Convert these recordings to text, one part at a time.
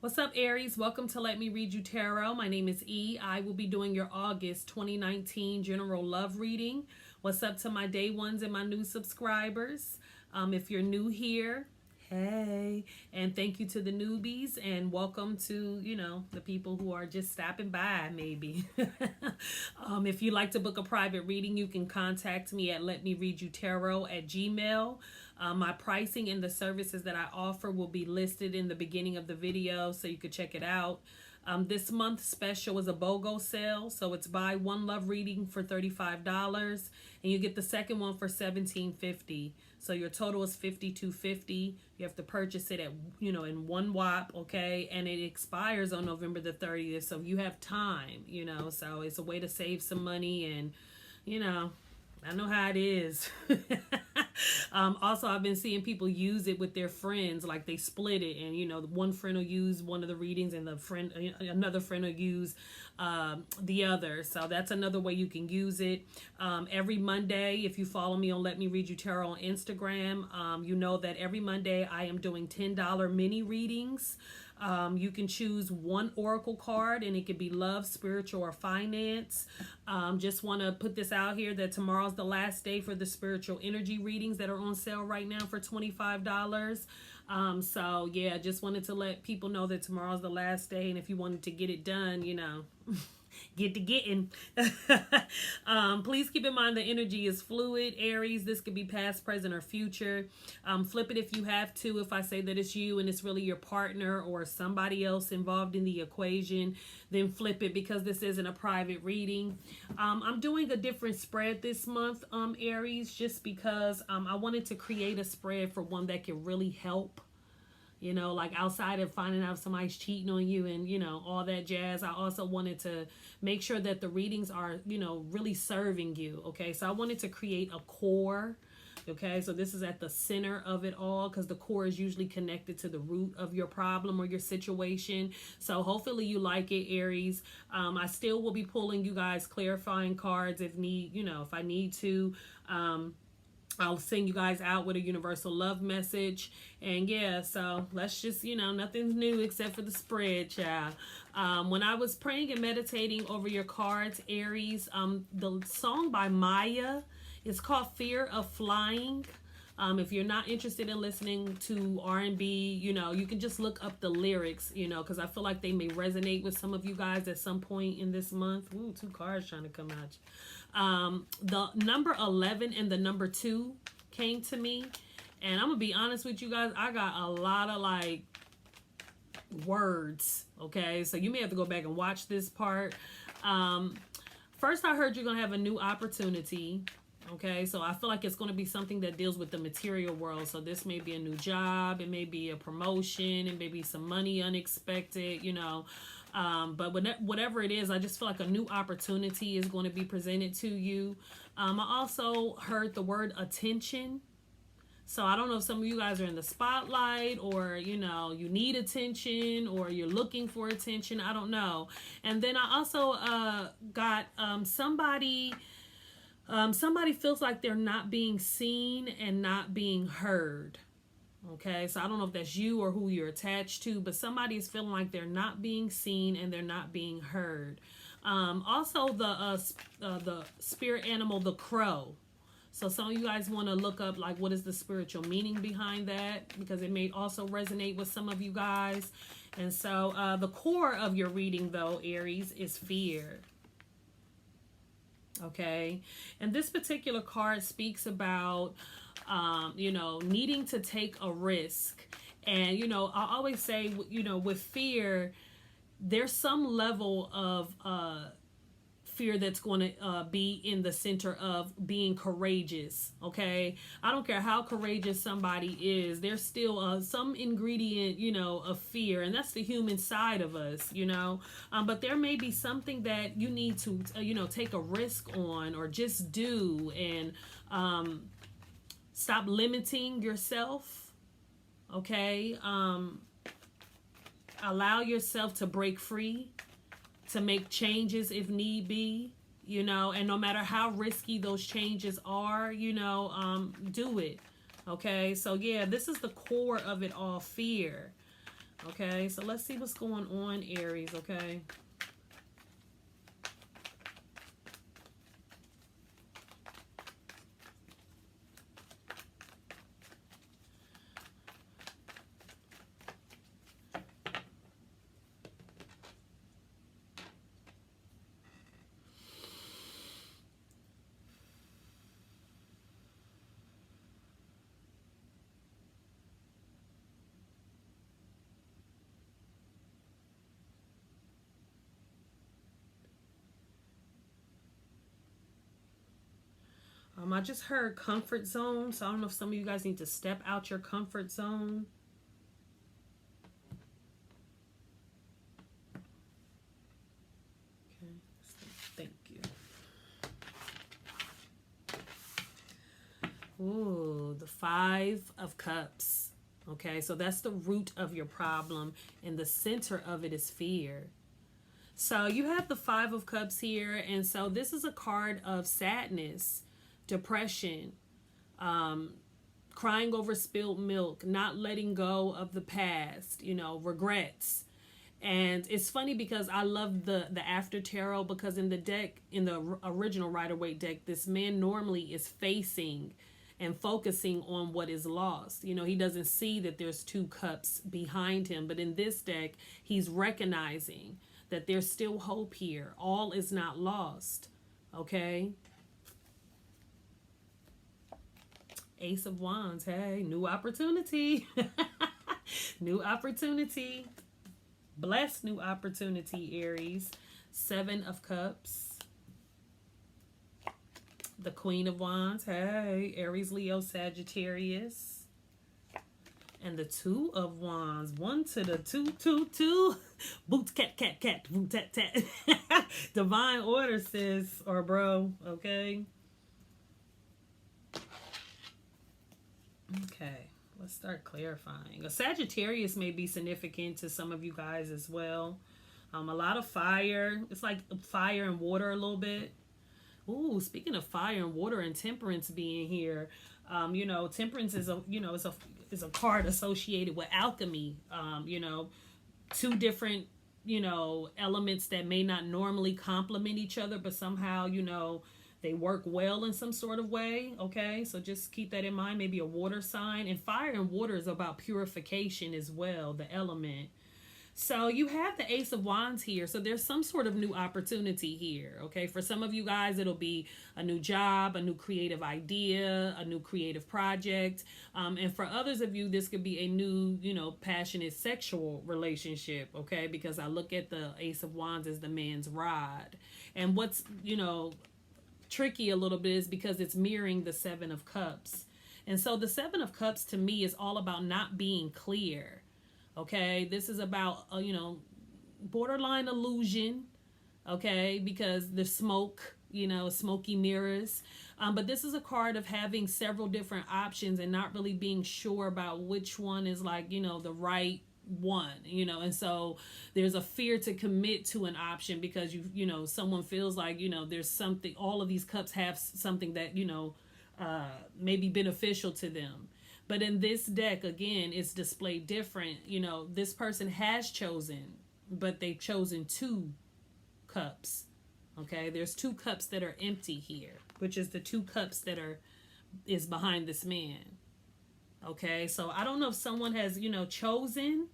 What's up, Aries? Welcome to Let Me Read You Tarot. My name is E. I will be doing your August 2019 general love reading. What's up to my day ones and my new subscribers? If you're new here, hey, and thank you to the newbies, and welcome to, the people who are just stopping by, maybe. If you'd like to book a private reading, you can contact me at letmereadyoutarot@gmail. My pricing and the services that I offer will be listed in the beginning of the video, so you could check it out. This month's special is a BOGO sale, so it's buy one love reading for $35, and you get the second one for $17.50. So your total is $52.50. You have to purchase it at in one whop, okay? And it expires on November the 30th, so you have time, So it's a way to save some money, and I know how it is. Also, I've been seeing people use it with their friends, like they split it, and one friend will use one of the readings, and another friend will use the other. So that's another way you can use it. Every Monday, if you follow me on Let Me Read You Tarot on Instagram, you know that every Monday I am doing $10 mini readings. You can choose one oracle card, and it could be love, spiritual, or finance. Just want to put this out here that tomorrow's the last day for the spiritual energy readings that are on sale right now for $25. So yeah, just wanted to let people know that tomorrow's the last day, and if you wanted to get it done, get to getting. Please keep in mind the energy is fluid, Aries. This could be past, present, or future. Flip it if you have to. If I say that it's you and it's really your partner or somebody else involved in the equation, then flip it, because this isn't a private reading. I'm doing a different spread this month, Aries, just because I wanted to create a spread for one that can really help. Like outside of finding out if somebody's cheating on you and, all that jazz, I also wanted to make sure that the readings are, really serving you. Okay. So I wanted to create a core. Okay. So this is at the center of it all, because the core is usually connected to the root of your problem or your situation. So hopefully you like it, Aries. I still will be pulling you guys clarifying cards if I need to. I'll send you guys out with a universal love message. And yeah, so let's just, nothing's new except for the spread, child. When I was praying and meditating over your cards, Aries, the song by Maya is called Fear of Flying. If you're not interested in listening to R&B, you can just look up the lyrics, because I feel like they may resonate with some of you guys at some point in this month. Ooh, two cards trying to come out. The number 11 and the number 2 came to me. And I'm going to be honest with you guys. I got a lot of words. Okay. So you may have to go back and watch this part. First, I heard you're going to have a new opportunity. Okay, so I feel like it's going to be something that deals with the material world. So this may be a new job, it may be a promotion, it may be some money unexpected, but whatever it is, I just feel like a new opportunity is going to be presented to you. I also heard the word attention. So I don't know if some of you guys are in the spotlight, or, you need attention, or you're looking for attention. I don't know. And then I also got somebody feels like they're not being seen and not being heard. Okay, so I don't know if that's you or who you're attached to, but somebody is feeling like they're not being seen and they're not being heard. Also, the spirit animal, the crow. So some of you guys want to look up what is the spiritual meaning behind that, because it may also resonate with some of you guys. And so the core of your reading, though, Aries, is fear. Okay, and this particular card speaks about needing to take a risk. And I always say, with fear, there's some level of fear that's going to be in the center of being courageous. Okay, I don't care how courageous somebody is, there's still some ingredient of fear, and that's the human side of us. But there may be something that you need to take a risk on, or just do, and stop limiting yourself. Okay, allow yourself to break free, to make changes if need be, and no matter how risky those changes are, do it. Okay, so yeah, this is the core of it all, fear. Okay, so let's see what's going on, Aries, okay? I just heard comfort zone, so I don't know if some of you guys need to step out your comfort zone. Okay, thank you. Ooh, the Five of Cups. Okay, so that's the root of your problem, and the center of it is fear. So you have the Five of Cups here, and so this is a card of sadness, depression, um, crying over spilled milk, not letting go of the past, regrets. And it's funny because I love the after tarot, because in the deck, in the original Rider-Waite deck, this man normally is facing and focusing on what is lost. He doesn't see that there's two cups behind him, but in this deck, he's recognizing that there's still hope here. All is not lost. Okay? Ace of Wands. Hey, new opportunity. New opportunity. Blessed new opportunity, Aries. Seven of Cups. The Queen of Wands. Hey, Aries, Leo, Sagittarius. And the Two of Wands. One to the two. Boots, cat, boot, tat, tat. Divine order, sis or bro. Okay. Okay. Let's start clarifying. A Sagittarius may be significant to some of you guys as well. A lot of fire. It's like fire and water a little bit. Ooh, speaking of fire and water and temperance being here, temperance is a card associated with alchemy. Two different elements that may not normally complement each other, but somehow they work well in some sort of way. Okay, so just keep that in mind. Maybe a water sign. And fire and water is about purification as well, the element. So you have the Ace of Wands here. So there's some sort of new opportunity here. Okay, for some of you guys, it'll be a new job, a new creative idea, a new creative project. And for others of you, this could be a new, passionate sexual relationship. Okay, because I look at the Ace of Wands as the man's rod. And what's, tricky a little bit is because it's mirroring the Seven of Cups. And so the Seven of Cups to me is all about not being clear. Okay, this is about borderline illusion. Okay, because the smoke, smoky mirrors. But this is a card of having several different options and not really being sure about which one is the right one, and so there's a fear to commit to an option because someone feels like there's something, all of these cups have something that may be beneficial to them. But in this deck, again, it's displayed different. This person has chosen, but they've chosen two cups. Okay, there's two cups that are empty here, which is the two cups that is behind this man. Okay, so I don't know if someone has chosen,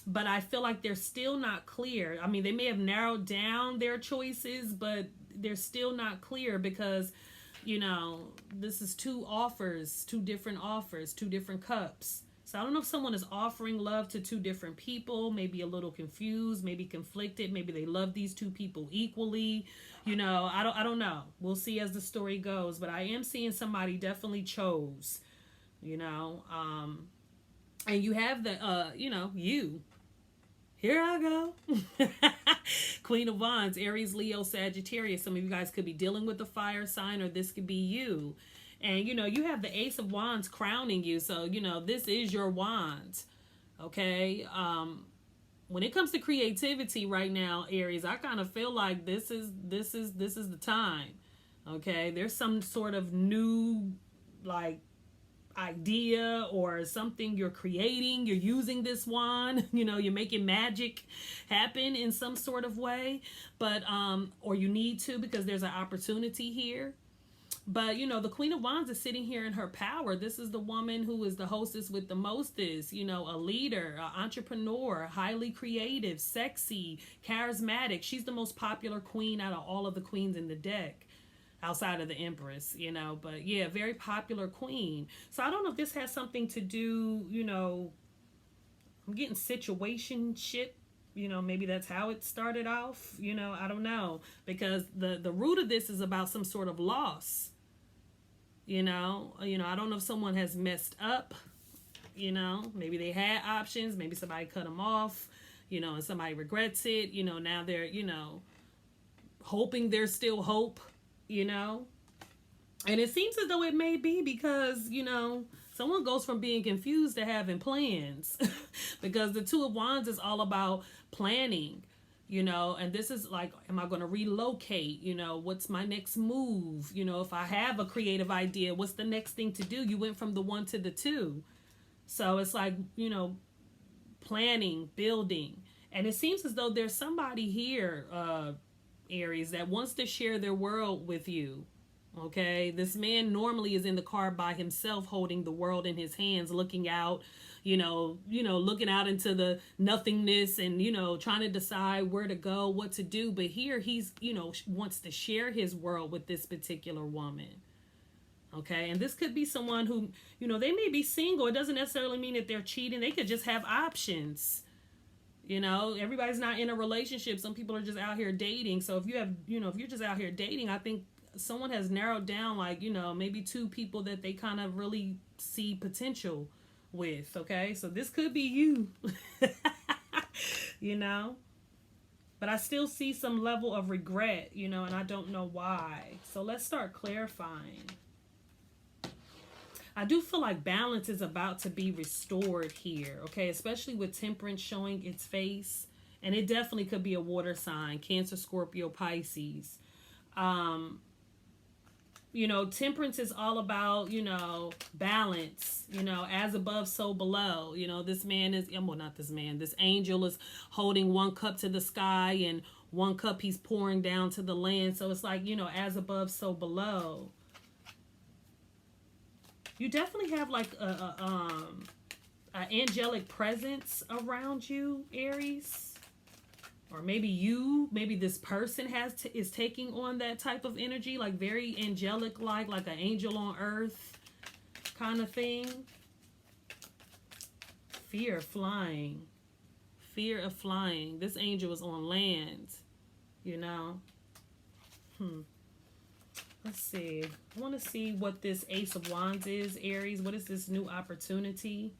but I feel like they're still not clear. I mean, they may have narrowed down their choices, but they're still not clear because this is two different offers, two different cups. So I don't know if someone is offering love to two different people, maybe a little confused, maybe conflicted, maybe they love these two people equally. I don't know. We'll see as the story goes, but I am seeing somebody definitely chose, and you have the, you. Here I go. Queen of Wands, Aries, Leo, Sagittarius. Some of you guys could be dealing with the fire sign, or this could be you. And, you have the Ace of Wands crowning you. So, this is your wand. Okay. When it comes to creativity right now, Aries, I kind of feel like this is the time. Okay. There's some sort of new, idea or something you're creating. You're using this wand, you're making magic happen in some sort of way, but or you need to, because there's an opportunity here. But the Queen of Wands is sitting here in her power. This is the woman who is the hostess with the mostest, a leader, an entrepreneur, highly creative, sexy, charismatic. She's the most popular queen out of all of the queens in the deck, outside of the Empress, but yeah, very popular queen. So I don't know if this has something to do, I'm getting situationship, maybe that's how it started off, I don't know, because the root of this is about some sort of loss. I don't know if someone has messed up, maybe they had options, maybe somebody cut them off, and somebody regrets it, now they're, hoping there's still hope, and it seems as though it may be because, someone goes from being confused to having plans because the Two of Wands is all about planning, and this is like, am I going to relocate? What's my next move? If I have a creative idea, what's the next thing to do? You went from the 1 to the 2. So it's like, planning, building. And it seems as though there's somebody here, Aries, that wants to share their world with you. Okay, this man normally is in the car by himself, holding the world in his hands, looking out, looking out into the nothingness and, trying to decide where to go, what to do. But here he's, wants to share his world with this particular woman. Okay, and this could be someone who, they may be single. It doesn't necessarily mean that they're cheating. They could just have options. Everybody's not in a relationship. Some people are just out here dating. So if you have, if you're just out here dating, I think someone has narrowed down, like, maybe 2 people that they kind of really see potential with. Okay, so this could be you. But I still see some level of regret, and I don't know why. So let's start clarifying. I do feel like balance is about to be restored here, okay? Especially with Temperance showing its face. And it definitely could be a water sign, Cancer, Scorpio, Pisces. Temperance is all about, balance, as above, so below. This man is, well, not this man, this angel is holding 1 cup to the sky and 1 cup he's pouring down to the land. So it's like, as above, so below. You definitely have like a angelic presence around you, Aries. Or maybe this person is taking on that type of energy, like very angelic, like an angel on earth kind of thing. Fear of flying. Fear of flying. This angel is on land, Let's see. I want to see what this Ace of Wands is, Aries. What is this new opportunity?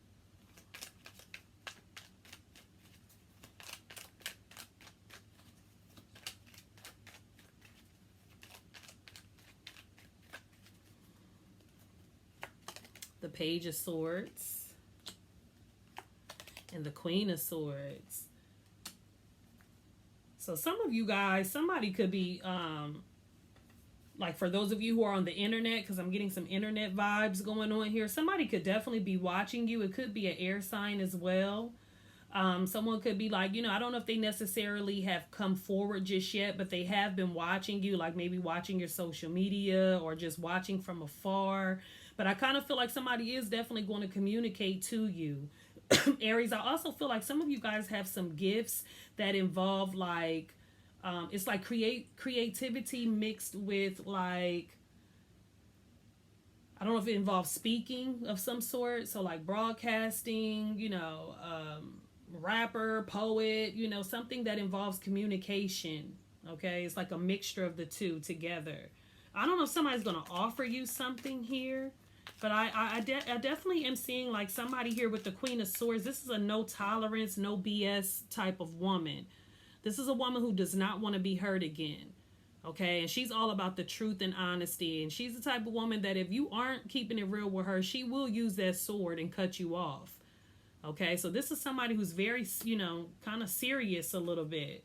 The Page of Swords and the Queen of Swords. So some of you guys, somebody could be like, for those of you who are on the internet, because I'm getting some internet vibes going on here, somebody could definitely be watching you. It could be an air sign as well. Someone could be like, I don't know if they necessarily have come forward just yet, but they have been watching you, like maybe watching your social media or just watching from afar. But I kind of feel like somebody is definitely going to communicate to you. Aries, I also feel like some of you guys have some gifts that involve like, it's like creativity mixed with like, I don't know if it involves speaking of some sort. So like broadcasting, rapper, poet, something that involves communication. Okay. It's like a mixture of the two together. I don't know if somebody's going to offer you something here, but I definitely am seeing like somebody here with the Queen of Swords. This is a no tolerance, no BS type of woman. This is a woman who does not want to be hurt again. Okay, and she's all about the truth and honesty. And she's the type of woman that if you aren't keeping it real with her, she will use that sword and cut you off. Okay, so this is somebody who's very, kind of serious a little bit.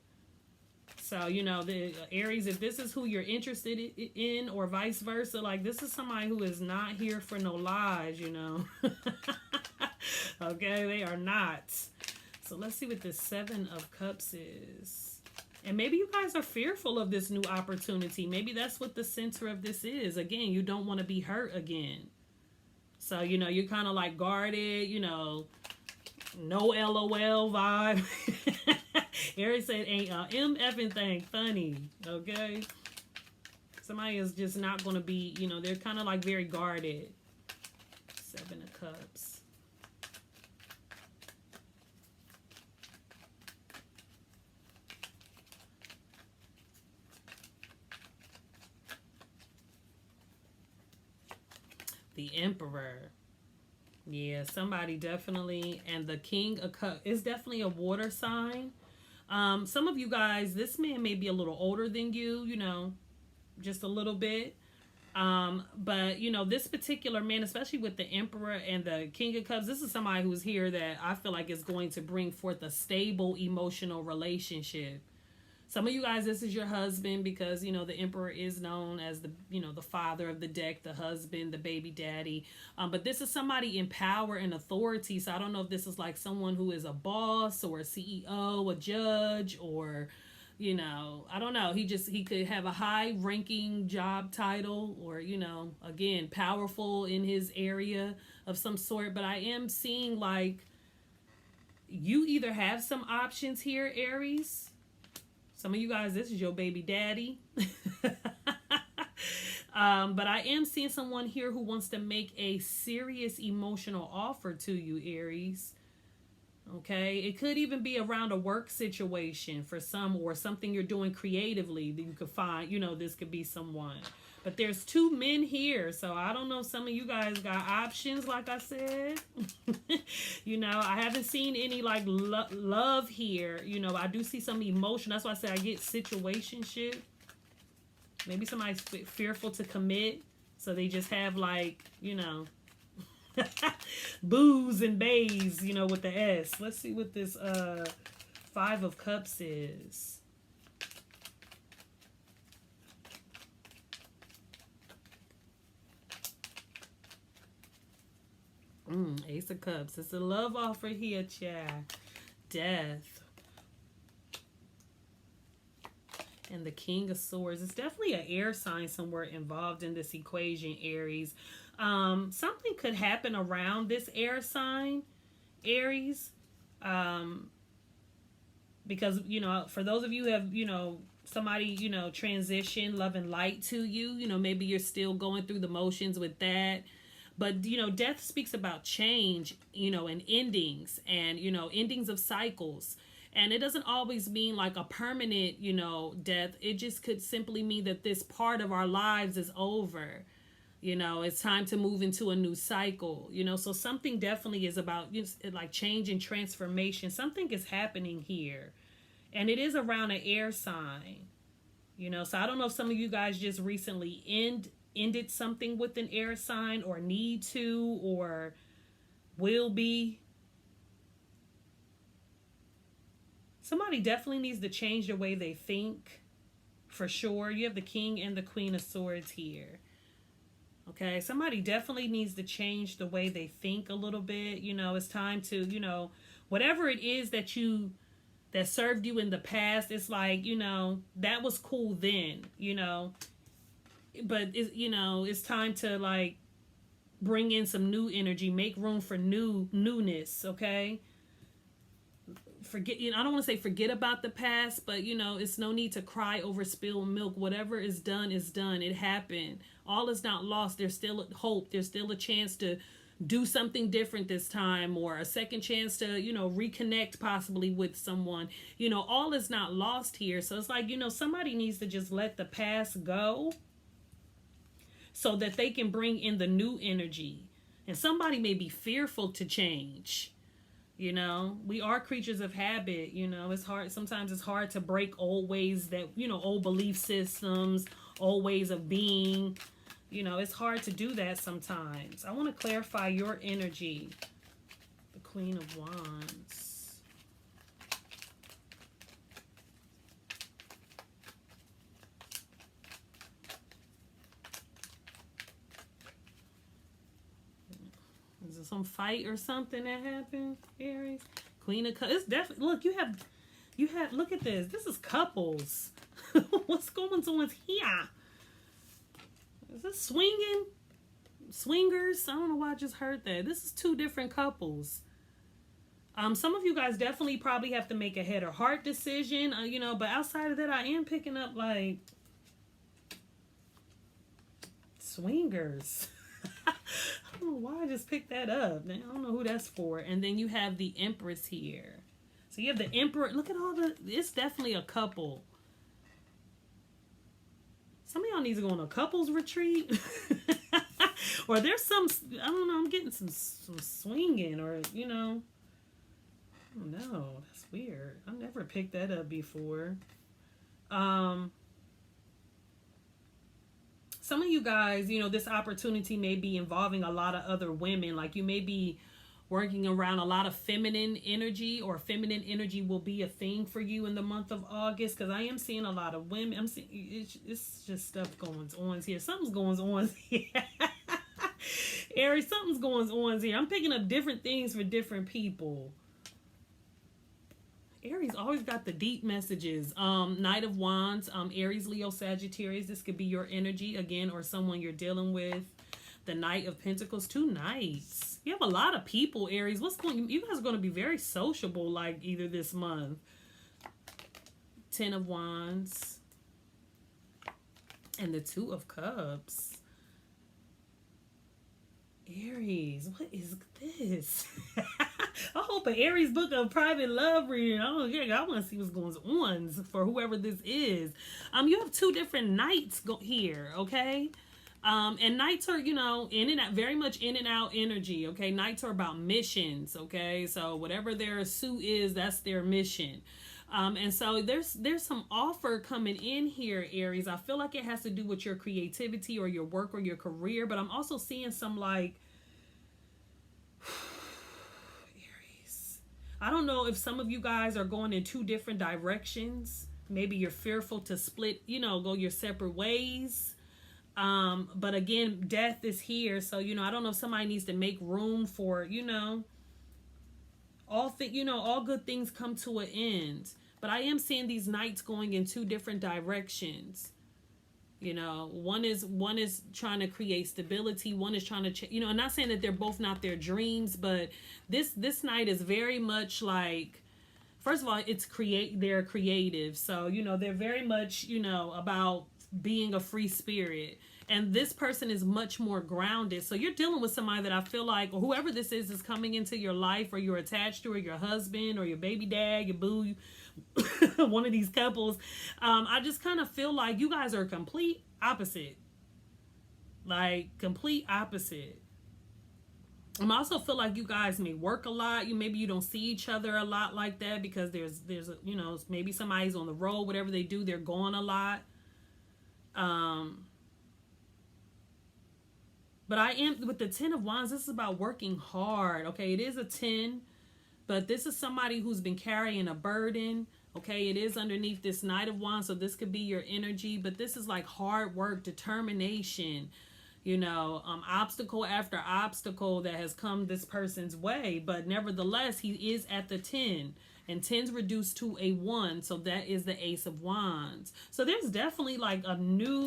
So, you know, the Aries, if this is who you're interested in or vice versa, like this is somebody who is not here for no lies, you know. Okay, they are not. So let's see what this Seven of Cups is. And maybe you guys are fearful of this new opportunity. Maybe that's what the center of this is. Again, you don't want to be hurt again. So, you know, you're kind of like guarded, you know, no LOL vibe. Aries said, ain't MFing thing funny, okay? Somebody is just not going to be, you know, they're kind of like very guarded. Seven of Cups. The Emperor. Yeah, somebody definitely. And the King of Cups is definitely a water sign. Some of you guys, this man may be a little older than you know, just a little bit. But, you know, this particular man, especially with the Emperor and the King of Cups, this is somebody who's here that I feel like is going to bring forth a stable emotional relationship. Some of you guys, this is your husband because, you know, the Emperor is known as the, you know, the father of the deck, the husband, the baby daddy. But this is somebody in power and authority. So I don't know if this is like someone who is a boss or a CEO, a judge, or, you know, I don't know. He could have a high ranking job title or, you know, again, powerful in his area of some sort. But I am seeing like you either have some options here, Aries. Some of you guys, this is your baby daddy. But I am seeing someone here who wants to make a serious emotional offer to you, Aries. Okay, it could even be around a work situation for some, or something you're doing creatively that you could find, you know, this could be someone. But there's two men here, so I don't know, some of you guys got options, like I said. You know, I haven't seen any like love here. You know, I do see some emotion. That's why I say I get situationship. Maybe somebody's fearful to commit, so they just have like, you know, booze and bays, you know, with the S. Let's see what this Five of Cups is. Ace of Cups. It's a love offer here, child. Death. And the King of Swords. It's definitely an air sign somewhere involved in this equation, Aries. Something could happen around this air sign, Aries. Because, you know, for those of you who have, you know, somebody, you know, transition, love and light to you, you know, maybe you're still going through the motions with that. But, you know, death speaks about change, you know, and endings and, you know, endings of cycles. And it doesn't always mean like a permanent, you know, death. It just could simply mean that this part of our lives is over. You know, it's time to move into a new cycle, you know. So something definitely is about, you know, like change and transformation. Something is happening here. And it is around an air sign, you know. So I don't know if some of you guys just recently ended something with an air sign, or need to, or will be. Somebody definitely needs to change the way they think, for sure. You have the King and the Queen of Swords here. Okay, somebody definitely needs to change the way they think a little bit. You know, it's time to, you know, whatever it is that served you in the past, it's like, you know, that was cool then, you know. But, you know, it's time to, like, bring in some new energy, make room for newness, okay? Forget, you know, I don't want to say forget about the past, but, you know, it's no need to cry over spilled milk. Whatever is done is done. It happened. All is not lost. There's still hope. There's still a chance to do something different this time, or a second chance to, you know, reconnect possibly with someone. You know, all is not lost here. So it's like, you know, somebody needs to just let the past go so that they can bring in the new energy. And somebody may be fearful to change. You know, we are creatures of habit. You know, it's hard. Sometimes it's hard to break old ways that, you know, old belief systems, old ways of being. You know, it's hard to do that sometimes. I want to clarify your energy. The Queen of Wands. some fight or something that happened, Aries. Queen of Cups. It's definitely, look, you have, look at this. This is couples. What's going on here? Is this swinging? Swingers? I don't know why I just heard that. This is two different couples. Some of you guys definitely probably have to make a head or heart decision, you know, but outside of that, I am picking up like swingers. I don't know why I just picked that up. I don't know who that's for. And then you have the Empress here. So you have the Emperor. Look at all the, it's definitely a couple. Some of y'all need to go on a couples retreat. Or there's some, I don't know, I'm getting some swinging or, you know. I don't know. That's weird. I've never picked that up before. Some of you guys, you know, this opportunity may be involving a lot of other women. Like you may be working around a lot of feminine energy, or feminine energy will be a thing for you in the month of August. Because I am seeing a lot of women. I'm seeing it's just stuff going on here. Something's going on here. Aries, something's going on here. I'm picking up different things for different people. Aries always got the deep messages. Knight of Wands, Aries, Leo, Sagittarius. This could be your energy again, or someone you're dealing with. The Knight of Pentacles, 2 knights. You have a lot of people, Aries. What's going on? You guys are going to be very sociable, like either this month. 10 of Wands. And the 2 of Cups. Aries, what is this? I hope an Aries book of private love reading. Oh yeah, I want to see what's going on for whoever this is. You have 2 different knights here, okay? And knights are, you know, in and out, very much in and out energy, okay? Knights are about missions, okay? So whatever their suit is, that's their mission. And so there's some offer coming in here, Aries. I feel like it has to do with your creativity or your work or your career, but I'm also seeing some like Aries. I don't know if some of you guys are going in 2 different directions. Maybe you're fearful to split, you know, go your separate ways. But again, death is here. So, you know, I don't know if somebody needs to make room for, you know, all good things come to an end. But I am seeing these knights going in 2 different directions. You know, one is trying to create stability. One is trying to, you know, I'm not saying that they're both not their dreams, but this knight is very much like, first of all, they're creative. So, you know, they're very much, you know, about being a free spirit. And this person is much more grounded. So you're dealing with somebody that I feel like, or whoever this is coming into your life, or you're attached to, or your husband, or your baby dad, your boo, one of these couples. I just kind of feel like you guys are complete opposite. Like complete opposite. I also feel like you guys may work a lot. Maybe you don't see each other a lot like that because there's a, you know, maybe somebody's on the road, whatever they do, they're gone a lot. But I am, with the 10 of Wands, this is about working hard. Okay, it is a 10, but this is somebody who's been carrying a burden. Okay, it is underneath this Knight of Wands, so this could be your energy, but this is like hard work, determination, you know, obstacle after obstacle that has come this person's way. But nevertheless, he is at the 10. And 10's reduced to a 1, so that is the Ace of Wands. So there's definitely like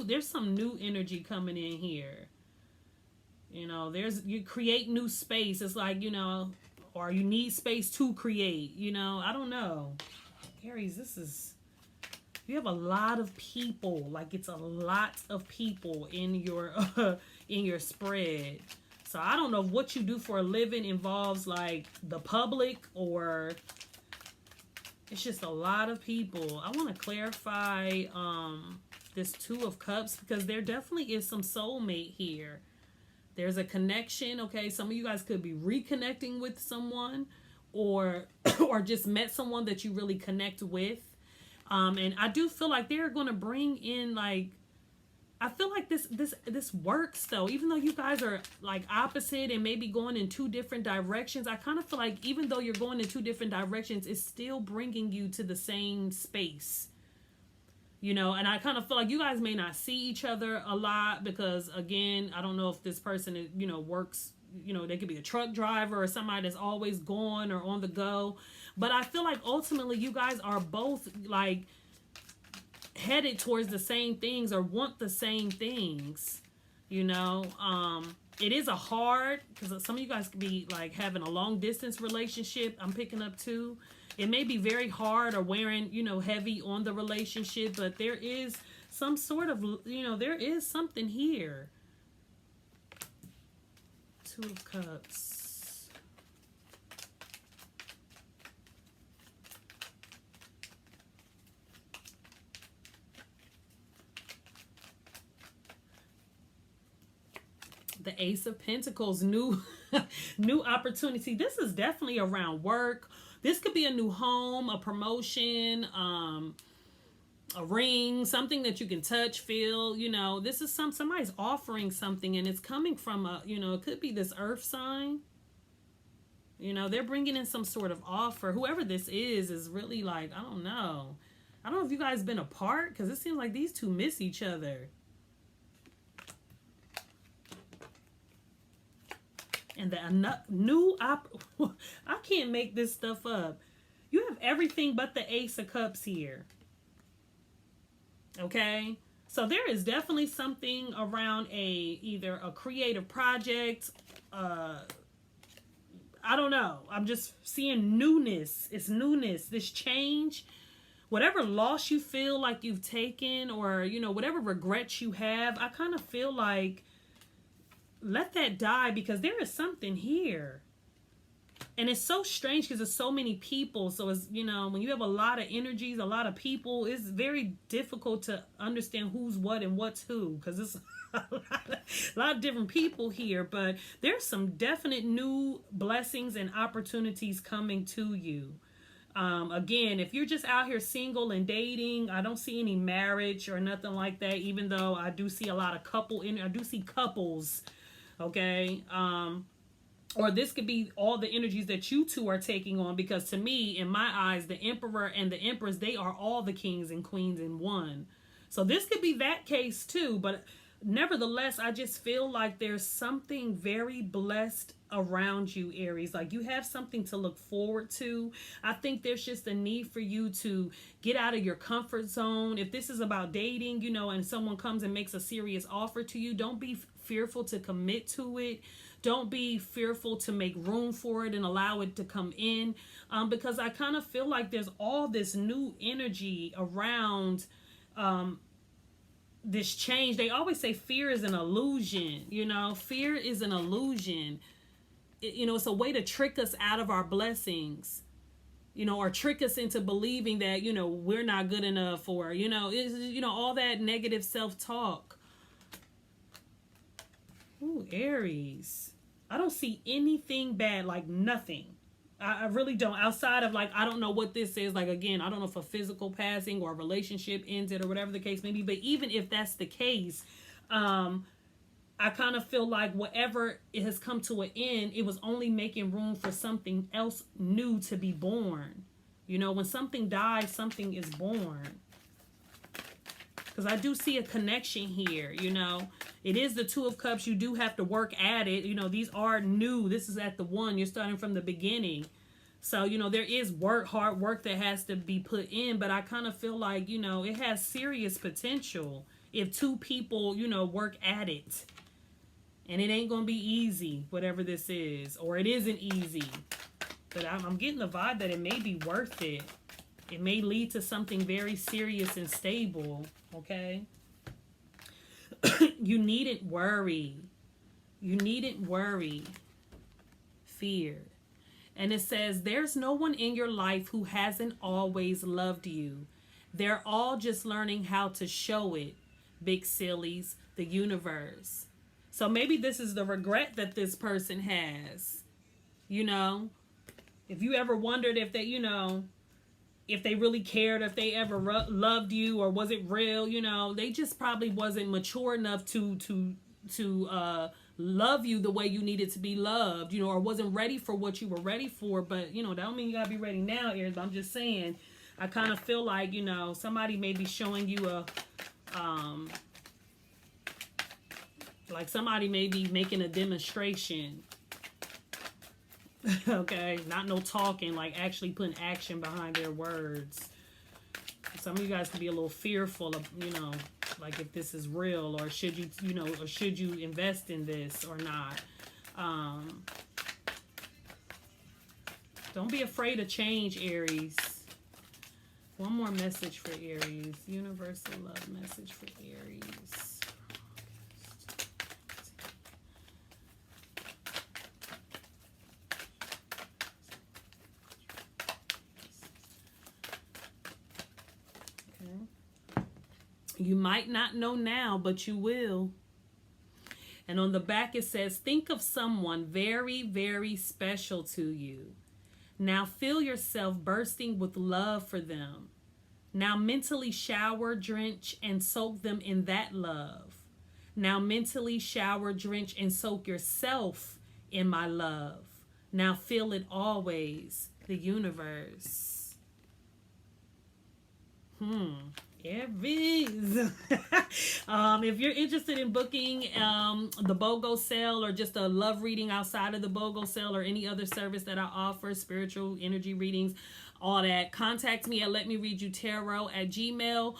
there's some new energy coming in here. You know, you create new space. It's like, you know, or you need space to create, you know, I don't know. Aries, you have a lot of people, like it's a lot of people in your spread. So I don't know what you do for a living involves like the public, or it's just a lot of people. I want to clarify this 2 of Cups, because there definitely is some soulmate here. There's a connection, okay? Some of you guys could be reconnecting with someone, or just met someone that you really connect with. And I do feel like they're going to bring in, like, I feel like this works though. Even though you guys are like opposite and maybe going in 2 different directions, I kind of feel like even though you're going in 2 different directions, it's still bringing you to the same space. You know, and I kind of feel like you guys may not see each other a lot because, again, I don't know if this person, you know, works you know, they could be a truck driver or somebody that's always gone or on the go. But I feel like ultimately you guys are both like headed towards the same things or want the same things, you know. It is a hard, because some of you guys could be like having a long distance relationship. I'm picking up too. It may be very hard or wearing, you know, heavy on the relationship, but there is some sort of, you know, there is something here. Two of Cups. The Ace of Pentacles, new new opportunity. This is definitely around work. This could be a new home, a promotion, a ring, something that you can touch, feel, you know. This is somebody's offering something, and it's coming from a, you know, it could be this earth sign. You know, they're bringing in some sort of offer. Whoever this is really like, I don't know. I don't know if you guys been apart, because it seems like these two miss each other. And the new I can't make this stuff up. You have everything but the Ace of Cups here. Okay? So there is definitely something around either a creative project, I don't know. I'm just seeing newness. It's newness, this change. Whatever loss you feel like you've taken, or, you know, whatever regrets you have, I kind of feel like let that die, because there is something here. And it's so strange because there's so many people. So it's, you know, when you have a lot of energies, a lot of people, it's very difficult to understand who's what and what's who, because it's a lot of different people here. But there's some definite new blessings and opportunities coming to you. Again, if you're just out here single and dating, I don't see any marriage or nothing like that, even though I do see a lot of I do see couples. Okay. Or this could be all the energies that you two are taking on, because to me, in my eyes, the Emperor and the Empress, they are all the kings and queens in one. So this could be that case too. But nevertheless, I just feel like there's something very blessed around you, Aries. Like you have something to look forward to. I think there's just a need for you to get out of your comfort zone. If this is about dating, you know, and someone comes and makes a serious offer to you, don't be fearful to commit to it. Don't be fearful to make room for it and allow it to come in, because I kind of feel like there's all this new energy around this change. They always say fear is an illusion. You know, fear is an illusion. You know, it's a way to trick us out of our blessings, you know, or trick us into believing that, you know, we're not good enough, or, you know, all that negative self-talk. Ooh, Aries. I don't see anything bad, like nothing. I really don't. Outside of like, I don't know what this is. Like, again, I don't know if a physical passing or a relationship ended or whatever the case may be. But even if that's the case, I kind of feel like whatever it has come to an end, it was only making room for something else new to be born. You know, when something dies, something is born. Because I do see a connection here, you know. It is the Two of Cups. You do have to work at it. You know, these are new. This is at the one. You're starting from the beginning. So, you know, there is hard work that has to be put in. But I kind of feel like, you know, it has serious potential if two people, you know, work at it. And it ain't going to be easy, whatever this is. Or it isn't easy. But I'm getting the vibe that it may be worth it. It may lead to something very serious and stable. Okay? You needn't worry. You needn't worry. Fear. And it says, there's no one in your life who hasn't always loved you. They're all just learning how to show it. Big sillies, the universe. So maybe this is the regret that this person has. You know? If you ever wondered if they, you know, if they really cared, if they ever loved you, or was it real, you know, they just probably wasn't mature enough to love you the way you needed to be loved, you know, or wasn't ready for what you were ready for. But, you know, that don't mean you gotta be ready now, Aries. But I'm just saying, I kind of feel like, you know, somebody may be showing you a, like somebody may be making a demonstration, Okay, not no talking, like actually putting action behind their words. Some of you guys can be a little fearful of, like if this is real, or should you, or should you invest in this or not. Don't be afraid of change, Aries. One more message for Aries. Universal love message for Aries. Okay. You might not know now, but you will. And on the back it says, think of someone very, very special to you. Now feel yourself bursting with love for them. Now mentally shower, drench, and soak them in that love. Now mentally shower, drench, and soak yourself in my love. Now feel it always, the universe. Aries. If you're interested in booking the BOGO sale, or just a love reading outside of the BOGO sale, or any other service that I offer, spiritual energy readings, all that, contact me at letmereadyoutarot@gmail.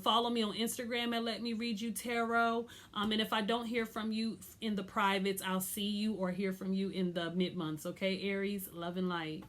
Follow me on Instagram at letmereadyoutarot. And if I don't hear from you in the privates, I'll see you or hear from you in the mid-months. Okay, Aries? Love and light.